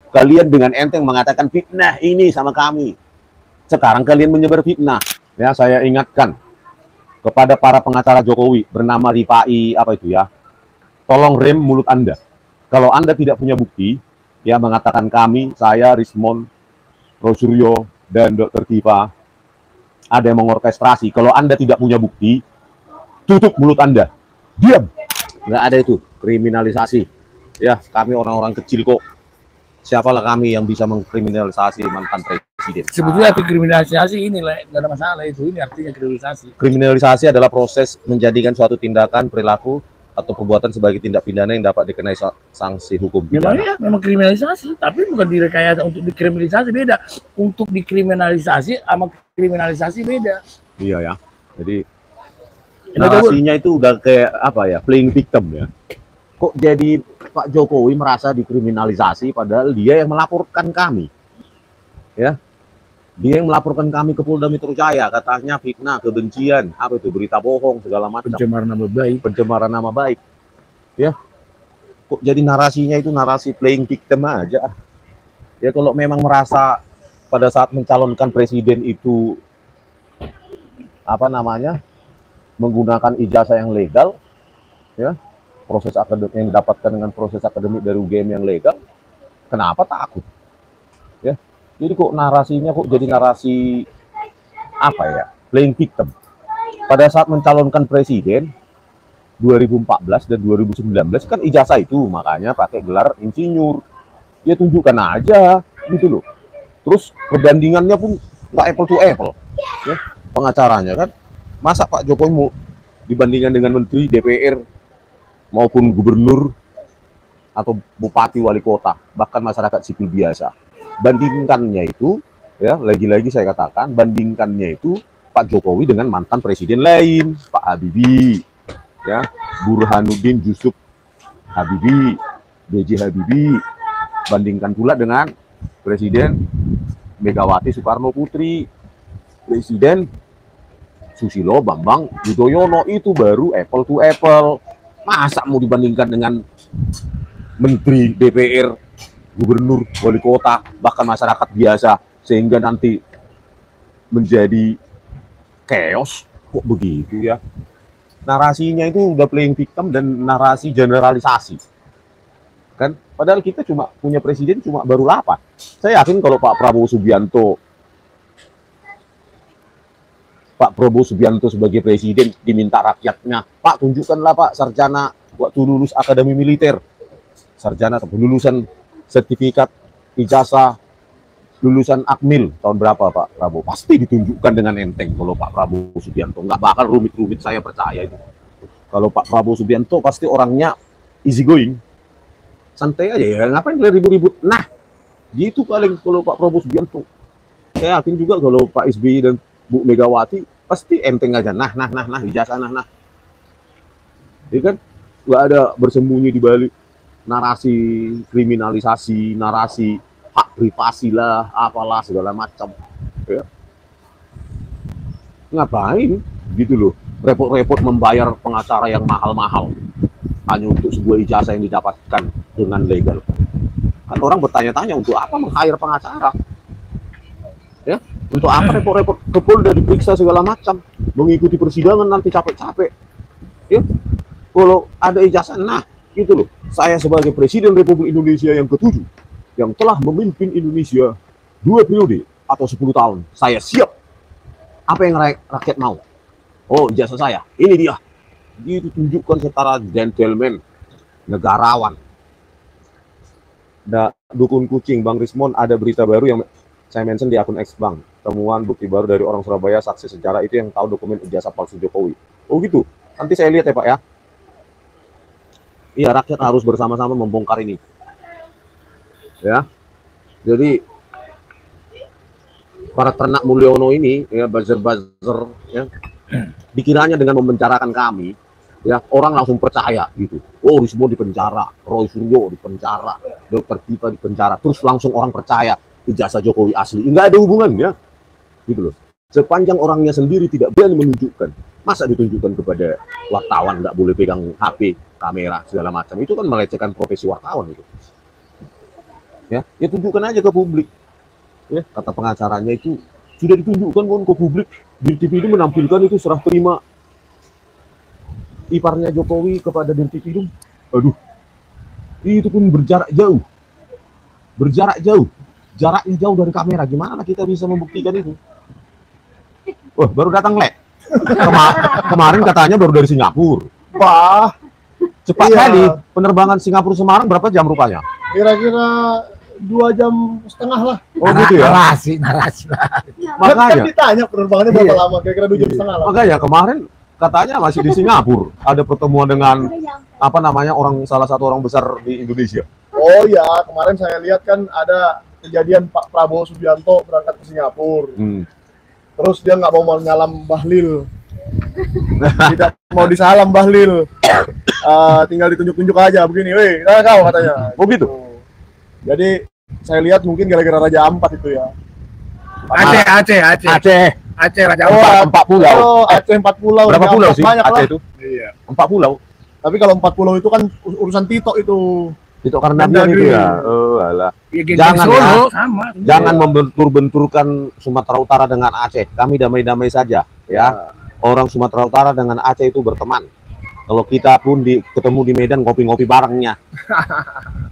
Kalian dengan enteng mengatakan fitnah ini sama kami. Sekarang kalian menyebar fitnah. Ya, saya ingatkan kepada para pengacara Jokowi bernama Rifai apa itu ya. Tolong rem mulut Anda. Kalau Anda tidak punya bukti, ya mengatakan kami, saya, Rismon, Rosuryo, dan Dr. Tifa ada yang mengorkestrasi. Kalau Anda tidak punya bukti, tutup mulut Anda. Diam. Nggak ada itu kriminalisasi. Ya, kami orang-orang kecil kok. Siapalah kami yang bisa mengkriminalisasi mantan presiden? Sebetulnya kriminalisasi ini nggak ada masalah itu. Ini artinya kriminalisasi. Kriminalisasi adalah proses menjadikan suatu tindakan, perilaku, atau perbuatan sebagai tindak pidana yang dapat dikenai sanksi hukum pidana. Memang kriminalisasi, tapi bukan direkayasa untuk dikriminalisasi, beda. Untuk dikriminalisasi sama kriminalisasi beda. Iya ya. Jadi narasinya itu udah kayak apa ya? Playing victim ya. Kok jadi Pak Jokowi merasa dikriminalisasi padahal dia yang melaporkan kami. Ya. Dia yang melaporkan kami ke Polda Metro Jaya, katanya fitnah, kebencian, apa itu, berita bohong, segala macam. Pencemaran nama baik. Pencemaran nama baik. Ya. Kok jadi narasinya itu narasi playing victim aja. Ya kalau memang merasa pada saat mencalonkan presiden itu apa namanya? Menggunakan ijazah yang legal, ya. Proses akademik yang didapatkan dengan proses akademik dari UGM yang legal, kenapa takut? Ya. Jadi kok narasinya kok jadi narasi apa ya? Playing victim. Pada saat mencalonkan presiden 2014 dan 2019 kan ijazah itu makanya pakai gelar insinyur. Ya tunjukkan aja gitu loh. Terus perbandingannya pun nggak apple to apple. Ya, pengacaranya kan. Masa Pak Jokowi mau dibandingkan dengan menteri, DPR maupun gubernur atau bupati, wali kota, bahkan masyarakat sipil biasa. Bandingkannya itu, ya lagi-lagi saya katakan, bandingkannya itu Pak Jokowi dengan mantan presiden lain, Pak Habibie, ya Burhanuddin Yusuf Habibie, B.J. Habibie. Bandingkan pula dengan Presiden Megawati Soekarno Putri, Presiden Susilo Bambang Yudhoyono, itu baru apple to apple. Masa mau dibandingkan dengan menteri, DPR, gubernur, wali kota, bahkan masyarakat biasa, sehingga nanti menjadi chaos? Kok begitu ya? Narasinya itu udah playing victim dan narasi generalisasi. Kan? Padahal kita cuma punya presiden cuma baru 8. Saya yakin kalau Pak Prabowo Subianto sebagai presiden diminta rakyatnya, Pak tunjukkanlah Pak sarjana waktu lulus akademi militer, sarjana atau lulusan sertifikat ijazah lulusan Akmil tahun berapa Pak Prabowo, pasti ditunjukkan dengan enteng. Kalau Pak Prabowo Subianto nggak bakal rumit-rumit, saya percaya itu. Kalau Pak Prabowo Subianto pasti orangnya easy going, santai aja ya, ngapain ribut-ribut. Nah gitu paling kalau Pak Prabowo Subianto. Saya yakin juga kalau Pak SBY dan Bu Megawati pasti enteng aja, nah ijazah nah. Jadi kan nggak ada bersembunyi di balik narasi kriminalisasi, narasi hak privasi lah, apalah segala macam. Ya. Ngapain gitu loh, repot-repot membayar pengacara yang mahal-mahal hanya untuk sebuah ijazah yang didapatkan dengan legal. Kan orang bertanya-tanya, untuk apa meng-hire pengacara? Ya, untuk apa repot-repot ke Polda diperiksa segala macam, mengikuti persidangan nanti capek-capek. Ya, kalau ada ijazah, nah gitu loh, saya sebagai Presiden Republik Indonesia yang ke-7 yang telah memimpin Indonesia 2 periode atau 10 tahun, saya siap. Apa yang rakyat mau? Oh, ijazah saya, ini dia. Itu tunjukkan secara gentleman, negarawan. Dukun kucing, Bang Rismon, ada berita baru yang saya mention di akun X Bang. Temuan bukti baru dari orang Surabaya, saksi sejarah itu yang tahu dokumen ijazah palsu Jokowi. Oh gitu. Nanti saya lihat ya Pak ya. Iya, rakyat harus bersama-sama membongkar ini. Ya. Jadi para ternak Mulyono ini ya, buzzer-buzzer ya, dikiranya dengan membicarakan kami ya, orang langsung percaya gitu. Oh, Rismon dipenjara, Roy Suryo dipenjara, Dr. Tifa dipenjara, terus langsung orang percaya ijazah Jokowi asli. Enggak ada hubungannya gitu loh. Sepanjang orangnya sendiri tidak berani menunjukkan, masa ditunjukkan kepada wartawan, nggak boleh pegang HP, kamera segala macam, itu kan melecehkan profesi wartawan itu. Ya tunjukkan aja ke publik. Ya, kata pengacaranya itu sudah ditunjukkan kan ke publik. Dir TV itu menampilkan itu serah terima iparnya Jokowi kepada Dir TV itu. Aduh, itu pun berjarak jauh. Jaraknya jauh dari kamera. Gimana kita bisa membuktikan itu? Wah, baru datang lek. Kemarin katanya baru dari Singapura. Wah, cepat kali. Penerbangan Singapura Semarang berapa jam rupanya? Kira-kira 2,5 jam lah. Oh gitu ya? Narasi. Makanya Kan ditanya penerbangannya berapa lama, kira-kira 2,5 jam lah. Makanya kemarin katanya masih di Singapura. Ada pertemuan dengan apa namanya salah satu orang besar di Indonesia. Oh ya, kemarin saya lihat kan ada kejadian Pak Prabowo Subianto berangkat ke Singapura. Terus dia nggak mau menyalam Bahlil. Tidak mau disalam Bahlil. Tinggal ditunjuk-tunjuk aja begini, weh, kau katanya. Oh gitu. Jadi saya lihat mungkin gara-gara Raja Ampat itu ya. Aceh Raja Oh, 4 pulau. Oh, Aceh 4 pulau. Berapa Raja pulau Ampat sih banyak Aceh lah. itu? Iya. 4 pulau. Tapi kalau 4 pulau itu kan urusan Tito itu. Itu karena dia itu ya. Oh, alah. Ya, Jangan Solo, ya. sama. Jangan membentur-benturkan Sumatera Utara dengan Aceh. Kami damai-damai saja, ya. Orang Sumatera Utara dengan Aceh itu berteman. Kalau kita pun ketemu di Medan ngopi-ngopi barengnya,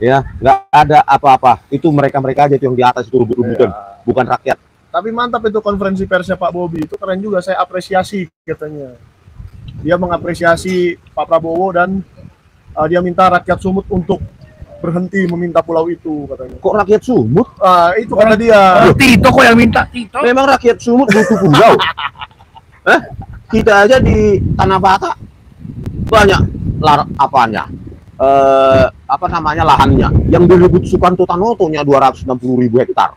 ya nggak ada apa-apa. Itu mereka-mereka aja yang di atas itu rebut-rebutan, bukan rakyat. Tapi mantap itu konferensi persnya Pak Bobi, itu keren juga, saya apresiasi katanya. Dia mengapresiasi Pak Prabowo dan dia minta rakyat Sumut untuk berhenti meminta pulau itu katanya. Kok rakyat Sumut? Itu kata dia. Tito kok yang minta Tito. Memang rakyat Sumut butuh pulau. Kita aja di Tanah Batak banyak apa namanya lahannya yang direbut Sukanto Tanoto-nya 260.000 hektar.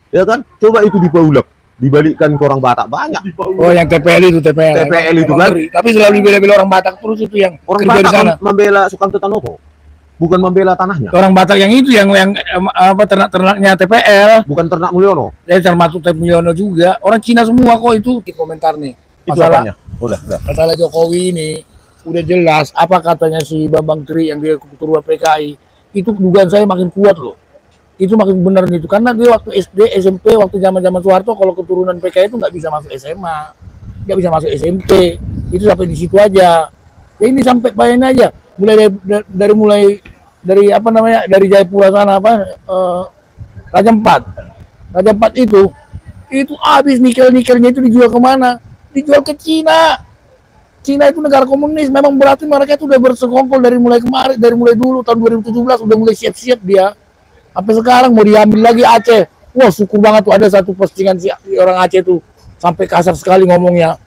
Ya kan? Coba itu dibaulak, dibalikkan ke orang Batak banyak. Oh, yang TPL itu TPL itu kan. Tapi selalu dibela-bela orang Batak terus itu yang Orang kerja di Batak sana. membela Sukanto Tanoto, bukan membela tanahnya. Orang Batak yang itu yang apa ternak-ternaknya TPL. Bukan ternak Mulyono. Ya termasuk Mulyono juga. Orang Cina semua kok itu di komentar nih. Itu apanya? Udah. Masalah Jokowi ini udah jelas apa katanya si Bambang Tri yang dia ketua PKI. Itu dugaan saya makin kuat loh. Itu makin benar itu karena dia waktu SD, SMP, waktu zaman-zaman Soeharto kalau keturunan PKI itu nggak bisa masuk SMA, nggak bisa masuk SMP. Itu sampai di situ aja. Ya ini sampai bayangin aja. Dari apa namanya, dari Jayapura sana Raja Ampat itu habis nikelnya itu dijual kemana? Dijual ke Cina. Cina itu negara komunis, memang berarti mereka itu udah bersekongkol dari mulai kemarin, dari mulai dulu tahun 2017 udah mulai siap-siap dia. Sampai sekarang mau diambil lagi Aceh. Wah, syukur banget tuh ada satu postingan si orang Aceh tuh sampai kasar sekali ngomongnya.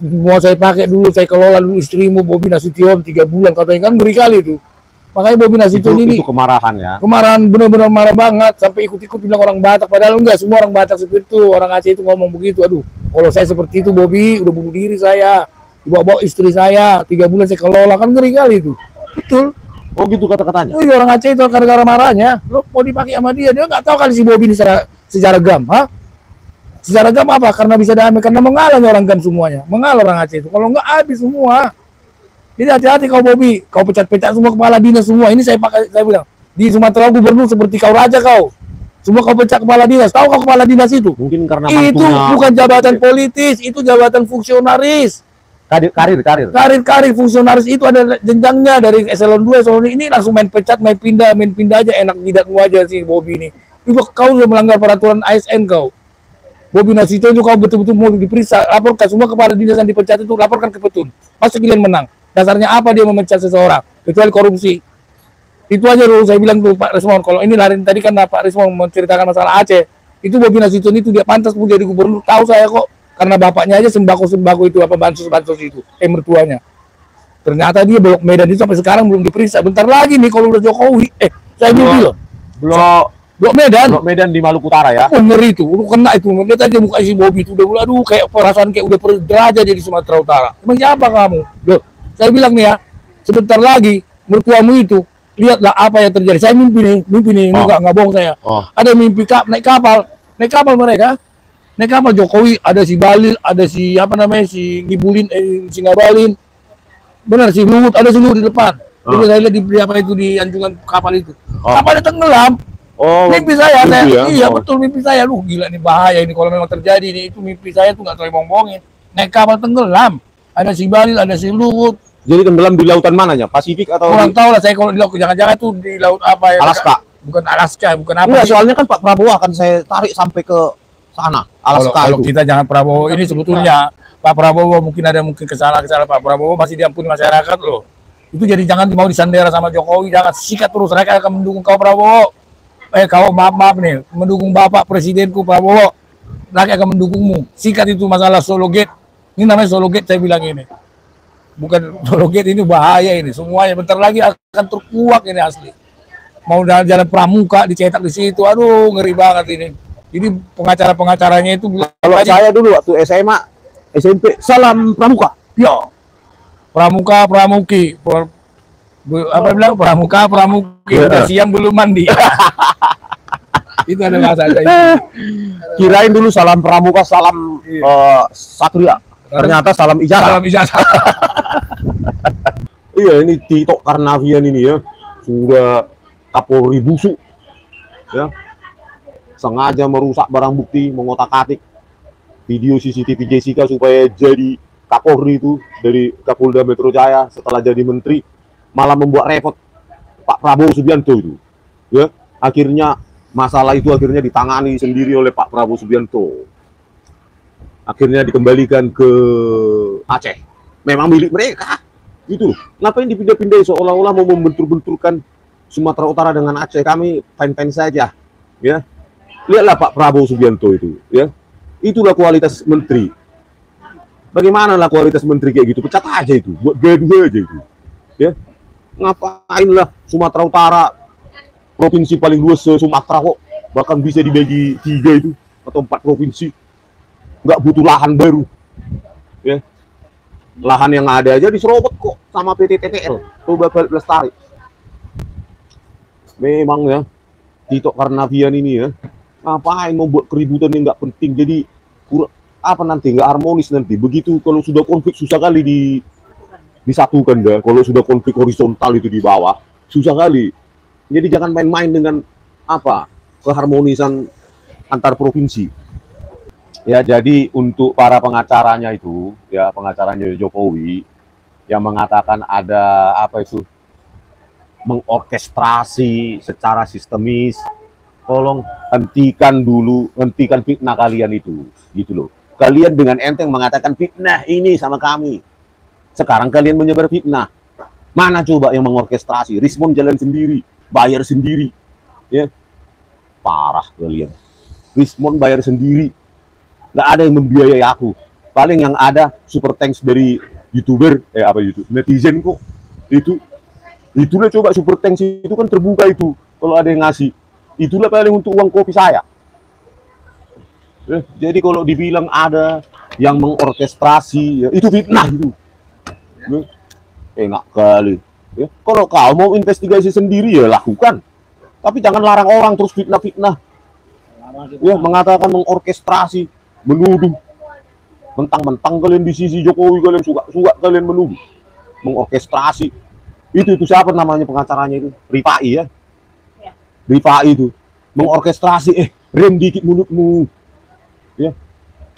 Mau saya pakai dulu, saya kelola dulu istrimu Bobi Nasution 3 bulan katanya, kan ngeri kali itu. Makanya Bobi Nasution ini itu kemarahan ya. Kemarahan benar-benar marah banget sampai ikut-ikut bilang orang Batak, padahal enggak semua orang Batak seperti itu, orang Aceh itu ngomong begitu. Aduh, kalau saya seperti itu Bobi udah bunuh diri saya. Dibawa istri saya 3 bulan saya kelola, kan ngeri kali itu. Betul. Oh gitu kata-katanya. Orang Aceh itu gara-gara marahnya lo mau dipakai sama dia nggak tahu kali si Bobi ini secara gam, secara gam apa? Karena bisa damai, karena mengalah orang gam semuanya, mengalah orang Aceh itu. Kalau nggak habis semua. Jadi hati-hati kau Bobi, kau pecat-pecat semua kepala dinas semua. Ini saya bilang di Sumatera gubernur seperti kau raja kau. Semua kau pecat kepala dinas. Tahu kau kepala dinas itu? Mungkin karena itu bukan jabatan politis, itu jabatan fungsionaris. Karir fungsionaris itu ada jenjangnya dari eselon 2, eselon ini langsung main pecat, main pindah aja, enak jidatmu aja sih Bobi ini. Itu kau sudah melanggar peraturan ASN kau. Bobi Nasution itu kau betul-betul mau diperiksa, laporkan semua kepala dinas yang dipecat itu, laporkan ke Petun. Pasti kalian menang. Dasarnya apa dia memecat seseorang kecuali korupsi. Itu aja dulu saya bilang tuh Pak Rismon. Kalau ini hari tadi kan Pak Rismon menceritakan masalah Aceh, itu Bobi Nasution itu dia pantas pun jadi gubernur. Tahu saya kok. Karena bapaknya aja sembako itu apa bansos itu mertuanya. Ternyata dia Blok Medan itu sampai sekarang belum diperiksa. Bentar lagi nih kalau udah Jokowi saya mimpi loh. Blok Medan di Maluku Utara ya. Ngeri itu, udah kena itu. Lihat aja muka si Bobi itu udah aduh kayak perasaan kayak udah derajat di Sumatera Utara. Emang siapa kamu? Loh, saya bilang nih ya, sebentar lagi mertuamu itu lihatlah apa yang terjadi. Saya mimpi nih, enggak bohong saya. Ada mimpi naik kapal mereka. Naik kapal Jokowi, ada si Balil, ada si apa namanya si Ngibulin, si Ngabalin, benar si Luhut, ada si Luhut di depan. Jadi saya lihat di apa itu di anjungan kapal itu. Kapalnya tenggelam, Oh, Mimpi saya, mimpi ya? iya Oh. betul mimpi saya. Lu gila nih, bahaya ini kalau memang terjadi nih. Itu mimpi saya tuh nggak terlalu bohong-bohongin. Naik kapal tenggelam. Ada si Balil, ada si Luhut. Jadi tenggelam di lautan mananya? Pasifik atau Kurang tahu lah saya kalau di laut, jangan-jangan tuh di laut apa ya? Alaska? Bukan Alaska, bukan apa Enggak, sih? soalnya kan Pak Prabowo akan saya tarik sampai ke sana, Alaska Kalau itu. kita jangan Prabowo ini sebetulnya Pak Prabowo mungkin kesalahan Pak Prabowo masih diampuni masyarakat loh. Itu jadi jangan mau disandera sama Jokowi, jangan sikat terus. Mereka akan mendukung kau Prabowo. Kau maaf nih, mendukung Bapak Presidenku Prabowo. Rakyat akan mendukungmu. Sikat itu masalah Solo Gate. Ini namanya Solo Gate saya bilang ini. Bukan Solo Gate, ini bahaya ini. Semuanya bentar lagi akan terkuak ini asli. Mau jalan Pramuka dicetak di situ, aduh ngeri banget ini. Jadi pengacaranya itu Kalau saya dulu waktu SMA, SMP, salam Pramuka. ya Pramuka Pramuki, apa bilang Pramuka Pramuki, udah siang belum mandi. Itu ada bahasa itu. Kirain dulu salam Pramuka, salam Satria. Ternyata salam ijazah. Salam ijazah. Iya, ini Tito Karnavian ini ya, sudah Kapolri busuk, ya, sengaja merusak barang bukti, mengotak-atik video CCTV Jessica supaya jadi Kapolri itu dari Kapolda Metro Jaya setelah jadi menteri, malah membuat repot Pak Prabowo Subianto itu, ya, akhirnya masalah itu akhirnya ditangani sendiri oleh Pak Prabowo Subianto, akhirnya dikembalikan ke Aceh, memang milik mereka. Gitu loh. Ngapain dipindah-pindah seolah-olah mau membentur-benturkan Sumatera Utara dengan Aceh? Kami fine-fine saja, ya. Lihatlah Pak Prabowo Subianto itu, ya. Itulah kualitas menteri. Bagaimana lah kualitas menteri kayak gitu? Pecat aja itu, buat gaduh aja itu, ya. Ngapain lah Sumatera Utara, provinsi paling luas se-Sumatera kok, bahkan bisa dibagi 3 itu atau 4 provinsi, nggak butuh lahan baru, ya. Lahan yang ada aja diserobot kok sama PT TPL, Toba Balik Lestari. Memang ya, Tito Karnavian ini ya, ngapain membuat keributan yang nggak penting, jadi apa nanti nggak harmonis nanti. Begitu kalau sudah konflik susah kali disatukan dah. Kalau sudah konflik horizontal itu di bawah susah kali. Jadi jangan main-main dengan apa keharmonisan antar provinsi. Ya, jadi untuk para pengacaranya itu, ya pengacaranya Jokowi yang mengatakan ada apa itu mengorkestrasi secara sistemis, tolong hentikan dulu, hentikan fitnah kalian itu, gitu loh. Kalian dengan enteng mengatakan fitnah ini sama kami. Sekarang kalian menyebar fitnah. Mana coba yang mengorkestrasi? Rismon jalan sendiri, bayar sendiri, ya. Parah kalian. Rismon bayar sendiri. Nggak ada yang membiayai aku. Paling yang ada super thanks dari YouTuber, YouTube, netizen kok. Itulah coba super thanks itu kan terbuka itu. Kalau ada yang ngasih, itulah paling untuk uang kopi saya. Jadi kalau dibilang ada yang mengorkestrasi, ya, itu fitnah itu. Enak kali. Ya, kalau kau mau investigasi sendiri ya lakukan. Tapi jangan larang orang terus fitnah-fitnah. Ya, mengatakan mengorkestrasi. Menuduh, mentang-mentang kalian di sisi Jokowi, kalian suka kalian menuduh, mengorkestrasi. Itu siapa namanya pengacaranya itu? Rifai ya? Rifai itu mengorkestrasi. Rem dikit mulutmu, ya.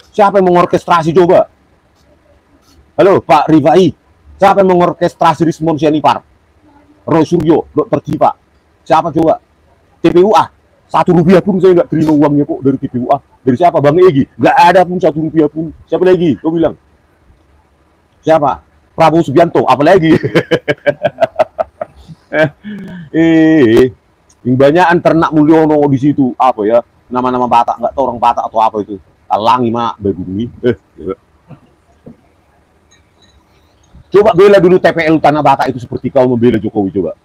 Siapa yang mengorkestrasi coba? Halo Pak Rifai, siapa yang mengorkestrasi Rismon Sianipar, Roy Suryo, Dr. Cipa? Siapa coba? TPUA. 1 rupiah pun saya nggak terima uangnya kok dari TPUA. Dari siapa? Bang Egy. Nggak ada pun 1 rupiah pun. Siapa lagi? Kau bilang. Siapa? Prabowo Subianto. Apa lagi? Banyakan ternak Mulyono di situ. Apa ya? Nama-nama Batak. Nggak tahu orang Batak atau apa itu. Alangi mak. Begini. Coba bela dulu TPL Tanah Batak itu seperti kau membela Jokowi coba.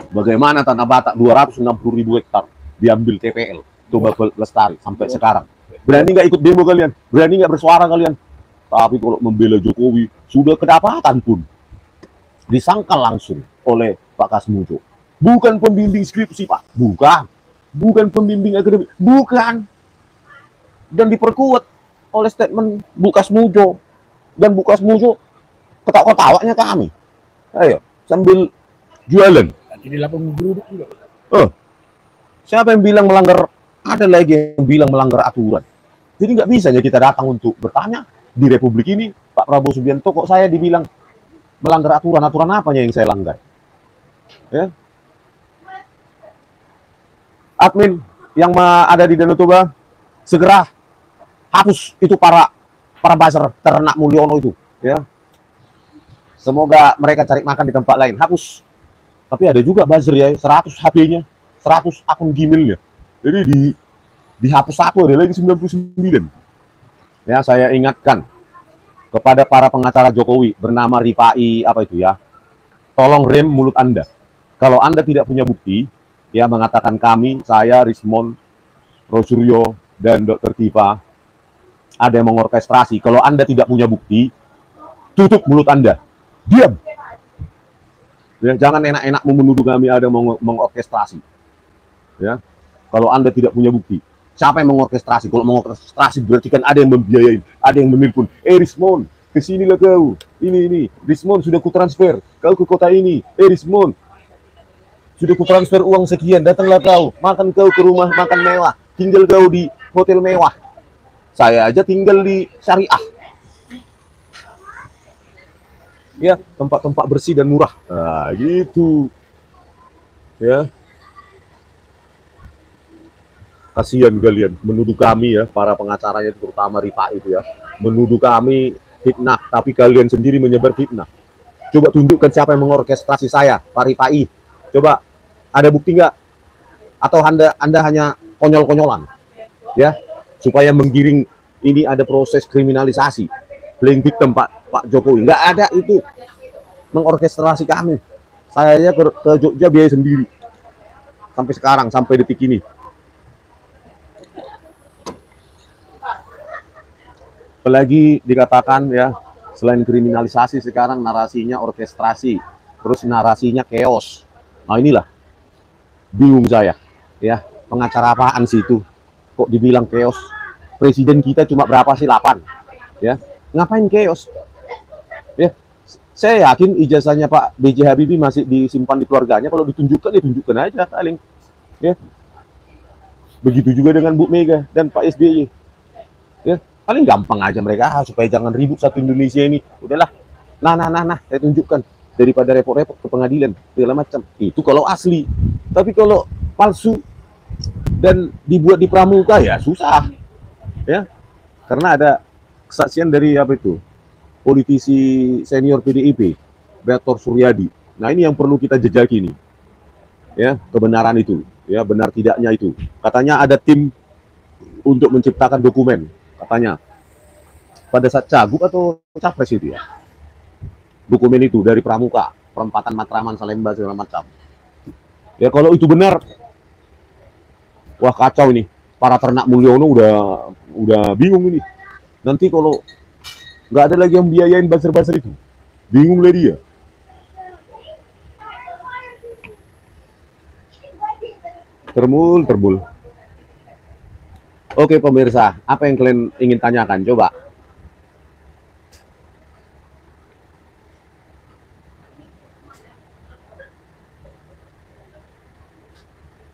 Bagaimana Tanah Batak 260.000 hektar diambil TPL Toba Lestari sampai sekarang. Berani nggak ikut demo kalian? Berani nggak bersuara kalian? Tapi kalau membela Jokowi sudah kedapatan pun disangkal langsung oleh Pak Kasmujo. Bukan pembimbing skripsi Pak, bukan pembimbing akademik, bukan. Dan diperkuat oleh statement Bu Kasmujo. Dan Bu Kasmujo ketawa-ketawanya kami. Ayo sambil jualan. Jadi lapor menggeruduk juga. Siapa yang bilang melanggar? Ada lagi yang bilang melanggar aturan. Jadi nggak bisa ya kita datang untuk bertanya di Republik ini, Pak Prabowo Subianto, kok saya dibilang melanggar aturan? Aturan apanya yang saya langgar? Ya. Admin yang ada di Danau Toba, segera hapus itu para buzzer ternak Mulyono itu, ya. Semoga mereka cari makan di tempat lain. Hapus. Tapi ada juga buzzer ya, 100 HP-nya, 100 akun Gmail-nya. Jadi dihapus satu, ada lagi 99. Ya, saya ingatkan kepada para pengacara Jokowi bernama Rifai apa itu ya. Tolong rem mulut Anda. Kalau Anda tidak punya bukti, ya mengatakan kami, saya, Rismond, Rosuryo, dan Dr. Tifa ada yang mengorkestrasi. Kalau Anda tidak punya bukti, tutup mulut Anda. Diam. Ya, jangan enak-enak menuduh kami ada mengorkestrasi. Ya. Kalau Anda tidak punya bukti, siapa yang mengorkestrasi? Kalau mengorkestrasi berarti kan ada yang membiayain, ada yang menelpon. Rismond, kesinilah kau. Ini. Rismond sudah kutransfer. Kau ke kota ini. Rismond, sudah kutransfer uang sekian. Datanglah kau. Makan kau ke rumah makan mewah. Tinggal kau di hotel mewah. Saya aja tinggal di Syariah. Ya, tempat-tempat bersih dan murah. Nah, gitu. Ya. Kasihan kalian menuduh kami ya, para pengacaranya terutama Rifai itu ya, menuduh kami fitnah, tapi kalian sendiri menyebar fitnah. Coba tunjukkan siapa yang mengorkestrasi saya, Pak Rifai. Coba ada bukti nggak? Atau Anda hanya konyol-konyolan? Ya, supaya menggiring ini ada proses kriminalisasi. Playing victim Pak Jokowi. Nggak ada itu mengorkestrasi kami. Saya ke Jogja biaya sendiri. Sampai sekarang, sampai detik ini. Apalagi dikatakan ya, selain kriminalisasi sekarang narasinya orkestrasi, terus narasinya chaos. Nah inilah bingung saya ya, pengacara apaan sih itu kok dibilang chaos? Presiden kita cuma berapa sih, 8 ya, ngapain chaos ya? Saya yakin ijazahnya Pak B.J. Habibie masih disimpan di keluarganya, kalau ditunjukkan ya tunjukkan aja paling ya. Begitu juga dengan Bu Mega dan Pak SBY ya. Paling gampang aja mereka, supaya jangan ribut satu Indonesia ini. Udahlah, nah, saya tunjukkan. Daripada repot-repot ke pengadilan, segala macam. Itu kalau asli. Tapi kalau palsu dan dibuat di pramuka, ya susah. Ya, karena ada kesaksian dari apa itu, politisi senior PDIP, Betor Suryadi. Nah ini yang perlu kita jejaki nih. Ya, kebenaran itu. Ya, benar tidaknya itu. Katanya ada tim untuk menciptakan dokumen. Katanya pada saat cagup atau capres itu ya, dokumen itu dari pramuka, perempatan Matraman, Salemba segala macam ya. Kalau itu benar, wah kacau ini, para ternak Mulyono udah bingung ini. Nanti kalau nggak ada lagi yang biayain buzzer-buzzer itu, bingung lah dia. Termul. Oke pemirsa, apa yang kalian ingin tanyakan? Coba.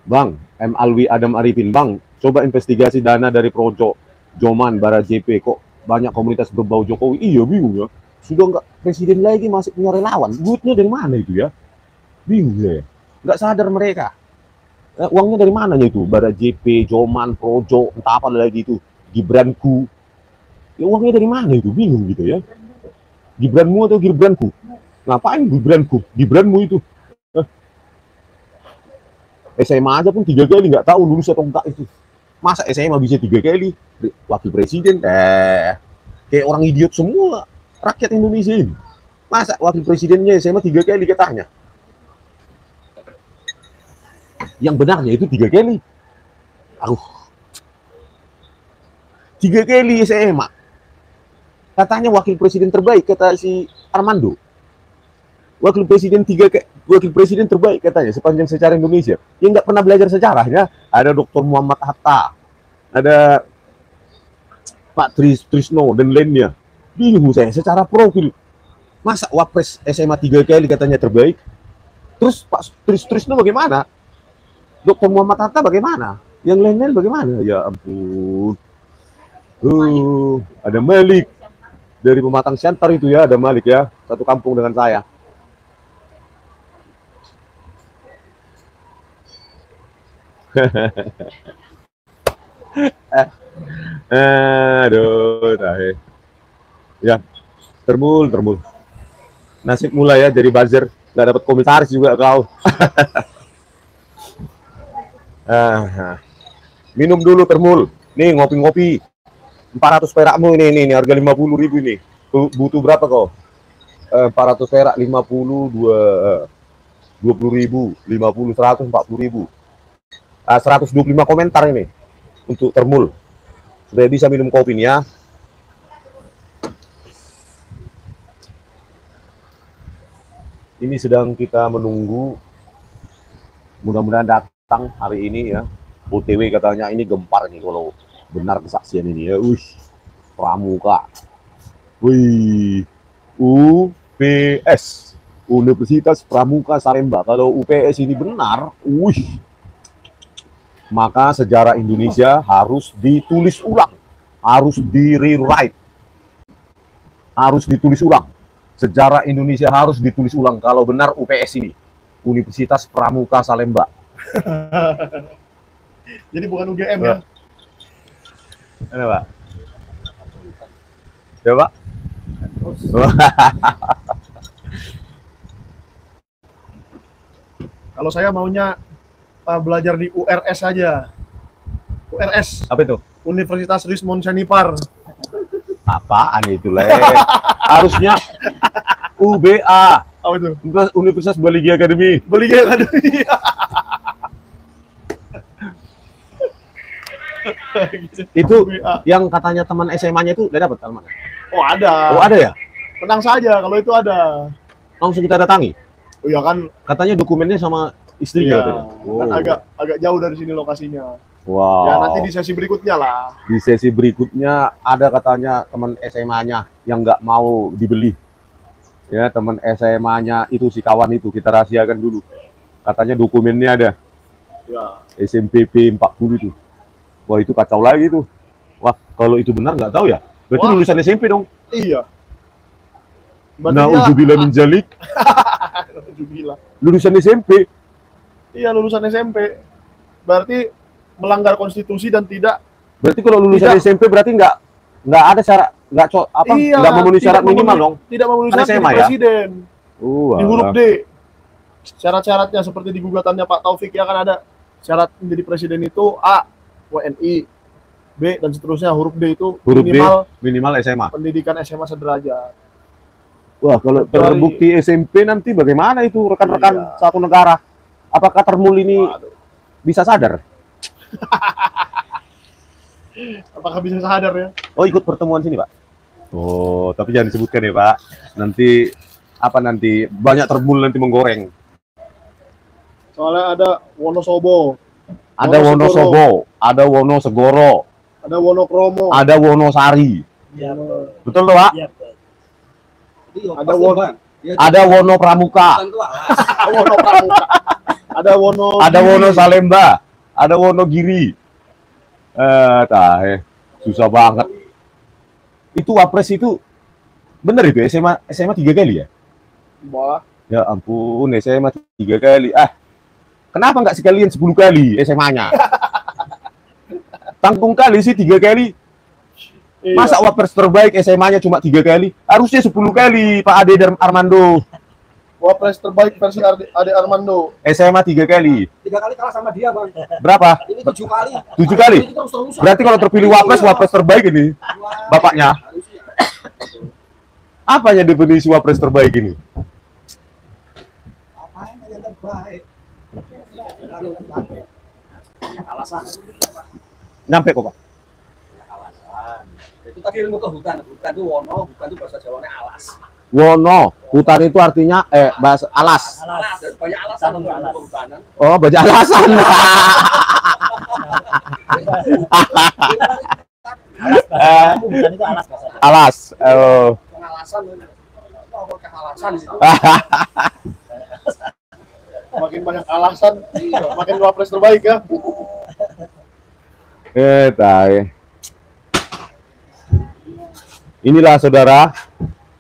Bang, M. Alwi Adam Arifin, Bang, coba investigasi dana dari Projo, Joman, Bara JP, kok banyak komunitas berbau Jokowi? Iya, bingung ya. Sudah nggak presiden lagi, masih punya relawan. Duitnya dari mana itu ya? Bingung ya. Nggak sadar mereka. Uangnya dari mananya itu? Bara JP, Joman, Projo, entah apa lagi itu, Gibranku. Ya uangnya dari mana itu? Bingung gitu ya. Gibranmu atau Gibranku? Ngapain Gibranku? Gibranmu itu. SMA aja pun 3 kali nggak tahu lulus atau enggak itu. Masa SMA bisa 3 kali? Wakil presiden, kayak orang idiot semua rakyat Indonesia ini. Masa wakil presidennya SMA 3 kali katanya? Yang benarnya itu 3 kali. 3 kali SMA. Katanya wakil presiden terbaik, kata si Armando. Wakil presiden terbaik katanya sepanjang sejarah Indonesia. Yang nggak pernah belajar sejarahnya, ada Dr. Muhammad Hatta, ada Pak Trisno dan lainnya. Bingung saya secara profil. Masa wapres SMA 3 kali katanya terbaik? Terus Pak Trisno bagaimana? Dr. Muhammad Hatta bagaimana? Yang lain-lain bagaimana? Ya ampun. Ada Malik dari Pematang Siantar itu ya, ada Malik ya, satu kampung dengan saya. Aduh, ya, termul. Nasib mulai ya jadi buzzer, nggak dapat komentaris juga kau. Minum dulu termul. Nih ngopi-ngopi. 400 perakmu ini harga 50.000 nih. Butuh berapa kau? 400 perak 50 20.000, 50 100 40.000. 125 komentar ini untuk termul. Sudah bisa minum kopi nih ya. Ini sedang kita menunggu, mudah-mudahan datang hari ini ya. OTW katanya ini gempar nih kalau benar kesaksian ini ya. Pramuka. UPS, Universitas Pramuka Salemba. Kalau UPS ini benar, maka sejarah Indonesia harus ditulis ulang, harus di-rewrite, harus ditulis ulang. Sejarah Indonesia harus ditulis ulang kalau benar UPS ini, Universitas Pramuka Salemba. Jadi bukan UGM ya? Ada Pak? Ya Pak? Kalau saya maunya belajar di URS saja. URS. Apa itu? Universitas Rismond Sanipar. Apaan itu Le? Harusnya UBA. Apa itu? Universitas Baligi Academy. Baligi Academy. Itu yang katanya teman SMA-nya itu udah dapat teman. Oh ada. Oh ada ya? Tenang saja kalau itu ada. Langsung kita datangi. Oh iya kan. Katanya dokumennya sama istrinya. Iya, kan agak jauh dari sini lokasinya. Wow. Ya nanti di sesi berikutnya lah. Di sesi berikutnya ada katanya teman SMA-nya yang nggak mau dibeli. Ya teman SMA-nya itu si kawan itu kita rahasiakan dulu. Katanya dokumennya ada. Ya. SMPP 40 itu. Wah itu kacau lagi tuh. Wah kalau itu benar nggak tahu ya. Berarti lulusan SMP dong. Iya. Nauzubillah min dzalik. Lulusan SMP. Iya lulusan SMP. Berarti melanggar konstitusi dan tidak. Berarti kalau lulusan SMP berarti nggak ada syarat nggak memenuhi syarat minimal dong. Tidak memenuhi syarat SMA, ya? presiden. Di huruf D. Syarat-syaratnya seperti di gugatannya Pak Taufik ya kan ada syarat menjadi presiden itu A WNI, B dan seterusnya. Huruf D itu huruf minimal SMA. Pendidikan SMA sederajat. Wah kalau terbukti SMP nanti bagaimana itu rekan-rekan satu negara? Apakah termul ini bisa sadar? Apakah bisa sadar ya? Oh ikut pertemuan sini Pak? Oh tapi jangan disebutkan ya Pak. Nanti banyak termul nanti menggoreng. Soalnya ada Wonosobo. Ada Wonosobo, ada Wonosegoro, ada Wonokromo, ada Wonosari. Ya, betul Pak? Ya, ada Wono Pramuka. Wono Pramuka. Ada Wono Salemba, ada Wonogiri. Susah banget. Itu Wapres itu bener itu SMA 3 kali ya? Wah. Ya ampun, SMA 3 kali. Kenapa nggak sekalian 10 kali SMA-nya? Tanggung kali sih 3 kali. Iya. Masa Wapres terbaik SMA-nya cuma 3 kali? Harusnya 10 kali Pak Ade Armando. Wapres terbaik versi Ade Armando. SMA 3 kali. 3 kali kalah sama dia Bang. Berapa? Ini 7 kali. 7 kali? Berarti kalau terpilih Wapres terbaik ini bapaknya. Apanya definisi Wapres terbaik ini? Apanya yang terbaik? Alasan. Nyampe kok Pak. Alasan. Itu tadi ilmu ke hutan itu wono, hutan itu bahasa Jawanya alas. Wono, hutan itu artinya bahasa alas. Alas, banyak alasan untuk kehutanan. Oh, banyak alasan. Hutan itu alas bahasa. Alas. Pengalasan. Alasan di situ. makin banyak alasan, makin wapres terbaik ya. Tai. Inilah saudara,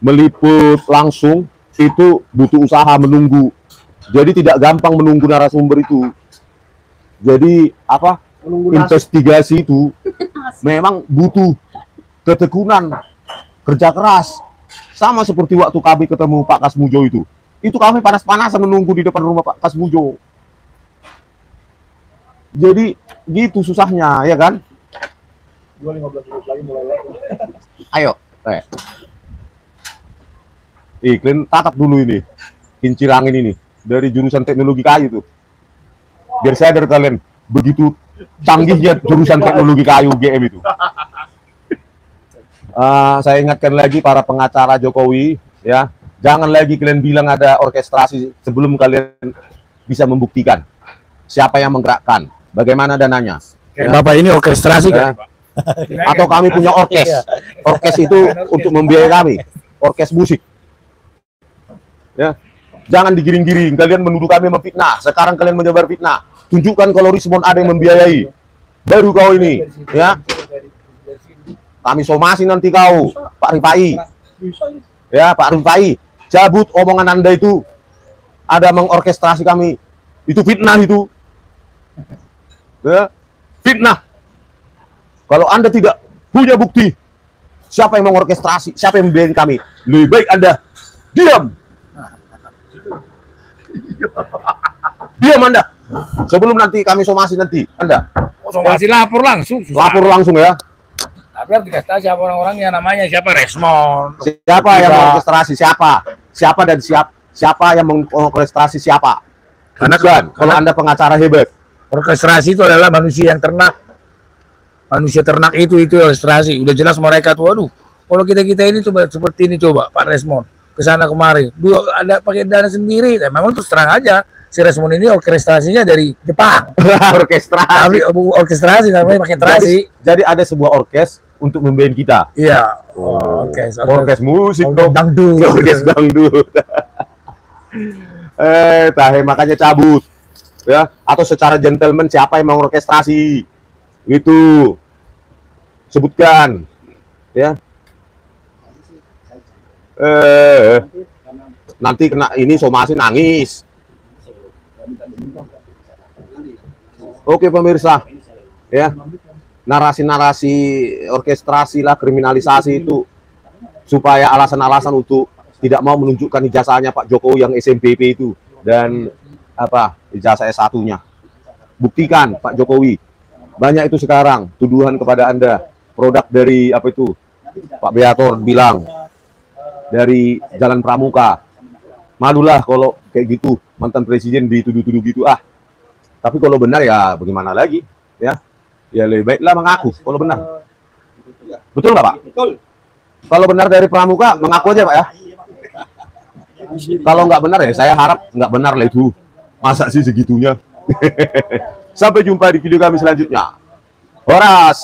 meliput langsung itu butuh usaha menunggu. Jadi tidak gampang menunggu narasumber itu. Jadi apa? Investigasi itu memang butuh ketekunan, kerja keras. Sama seperti waktu kami ketemu Pak Kasmujo itu. Itu kami panas-panasan menunggu di depan rumah Pak Kasmujo. Jadi gitu susahnya, ya kan? 15 menit lagi mulai lagi. Ayo, kalian tatap dulu ini, kincir angin ini dari jurusan teknologi kayu tuh. Biar saya dari kalian begitu canggihnya jurusan teknologi kayu GM itu. Saya ingatkan lagi para pengacara Jokowi, ya, jangan lagi kalian bilang ada orkestrasi sebelum kalian bisa membuktikan siapa yang menggerakkan, bagaimana dananya. Ya. Bapak ini orkestrasi kan? Atau kami punya orkes. Orkes itu untuk membiayai kami. Orkes musik. Ya. Jangan digiring-giring. Kalian menuduh kami memfitnah. Sekarang kalian menyebar fitnah. Tunjukkan kalau Rismon ada yang membiayai. Baru kau ini, ya. Kami somasi nanti kau, Pak Rifai. Ya, Pak Rifai. Cabut omongan Anda itu. Ada mengorkestrasi kami. Itu fitnah itu. Ya. Fitnah. Kalau Anda tidak punya bukti, siapa yang mengorkestrasi, siapa yang membiayai kami, lebih baik Anda diam. Diam Anda. Sebelum nanti kami somasi nanti, Anda. Somasi lapor langsung. Lapor langsung ya. Tapi harus dikasih tahu siapa orang-orangnya, namanya siapa, Resmon. Siapa yang mengorkestrasi siapa? Siapa dan siapa yang mengorkestrasi siapa? Karena kalau Anda pengacara hebat. Orkestrasi itu adalah manusia yang ternak. Manusia ternak itu ilustrasi. Udah jelas mereka tuh, aduh, kalau kita ini coba seperti ini, coba Pak Resmon ke sana kemari, dua ada pakai dana sendiri. Memang terus terang aja si Resmon ini orkestrasinya dari Jepang. Orkestrasi. Orkestrasi namanya pakai terasi. Jadi ada sebuah orkes untuk membiayai kita. Iya. Orkes musik dong. Dangdut. Orkes dangdut. Makanya cabut. Ya, atau secara gentleman siapa yang mau orkestrasi? Itu sebutkan, ya. Nanti kena ini somasi nangis. Oke pemirsa, ya, narasi-narasi orkestrasi lah, kriminalisasi itu supaya alasan-alasan untuk tidak mau menunjukkan ijazahnya Pak Jokowi yang SMPP itu dan apa ijazah S1-nya. Buktikan Pak Jokowi. Banyak itu sekarang tuduhan kepada Anda, produk dari apa itu Pak Beator bilang dari Jalan Pramuka. Malulah kalau kayak gitu mantan presiden dituduh-tuduh gitu. Tapi kalau benar ya bagaimana lagi, ya lebih baiklah mengaku kalau benar. Betul nggak Pak? Betul. Kalau benar dari Pramuka mengaku aja Pak ya. Kalau nggak benar ya saya harap nggak benar lah itu. Masa sih segitunya? Sampai jumpa di video kami selanjutnya. Horas.